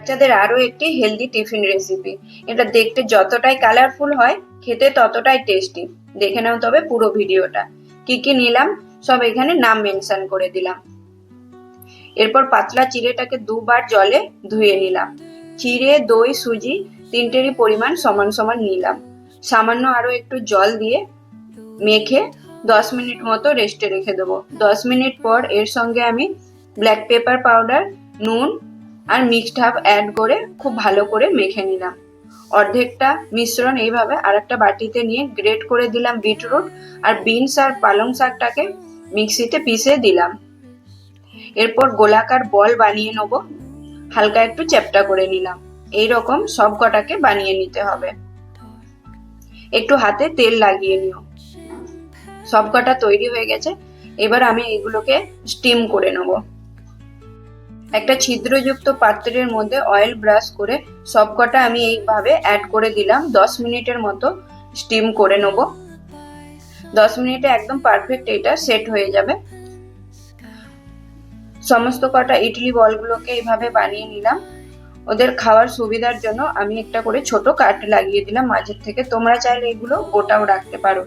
বাচ্চাদের আরো একটি হেলদি টিফিন রেসিপি। এটা দেখতে যতটাই কালারফুল হয়, খেতে ততটাই টেস্টি। দেখে নাও তবে পুরো ভিডিওটা। কি কি নিলাম সব এখানে নাম মেনশন করে দিলাম। এরপর পাতলা চিড়েটাকে দুবার জলে ধুয়ে নিলাম। চিড়ে, দই, সুজি তিনটেরই পরিমাণ সমান সমান নিলাম। সামান্য আরো একটু জল দিয়ে মেখে 10 মিনিট মতো রেস্টে রেখে দেবো। 10 মিনিট পর এর সঙ্গে আমি ব্ল্যাক পেপার পাউডার, নুন আর মিক্সড হার্ব অ্যাড করে খুব ভালো করে মেখে নিলাম। অর্ধেকটা মিশ্রণ এইভাবে আরেকটা বাটিতে নিয়ে গ্রেট করে দিলাম বিটরুট আর বিনস আর পালং শাকটাকে মিক্সিতে পিষে দিলাম। এরপর গোলাকার বল বানিয়ে নেব। হালকা একটু চ্যাপ্টা করে নিলাম। এইরকম সব কটাকে বানিয়ে নিতে হবে। একটু হাতে তেল লাগিয়ে নিও। সব কটা তৈরি হয়ে গেছে। এবার আমি এগুলোকে স্টিম করে নেব। একটা ছিদ্রযুক্ত পাত্রের মধ্যে অয়েল ব্রাশ করে সবকটা আমি এইভাবে অ্যাড করে দিলাম। 10 মিনিটের মতো স্টিম করে নেব। 10 মিনিটে একদম পারফেক্ট এটা সেট হয়ে যাবে। সমস্ত কটা ইডলি বলগুলোকে এইভাবে বানিয়ে নিলাম। ওদের খাওয়ার সুবিধার জন্য আমি একটা করে ছোট কাট লাগিয়ে দিলাম মাঝের থেকে। তোমরা চাইলে এগুলো গোটাও রাখতে পারো।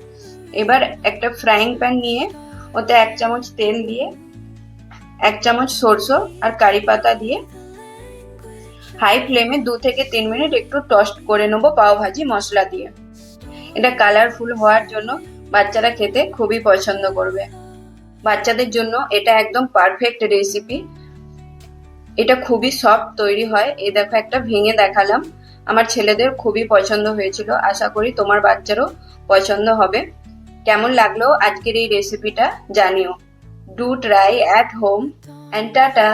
এবার একটা ফ্রাইং প্যান নিয়ে ওতে 1 চামচ তেল দিয়ে 1 চামচ সরষে আর কারি পাতা দিয়ে হাই ফ্লেমে 2 থেকে 3 মিনিট একটু টোস্ট করে নেবো পাও ভাজি মশলা দিয়ে। এটা কালারফুল হওয়ার জন্য বাচ্চারা খেতে খুবই পছন্দ করবে। বাচ্চাদের জন্য এটা একদম পারফেক্ট রেসিপি। এটা খুবই সফট তৈরি হয়। এই দেখো একটা ভেঙে দেখালাম। আমার ছেলেদের খুবই পছন্দ হয়েছিল। আশা করি তোমার বাচ্চারও পছন্দ হবে। কেমন লাগলো আজকের এই রেসিপিটা জানিও। Do try at home and tata.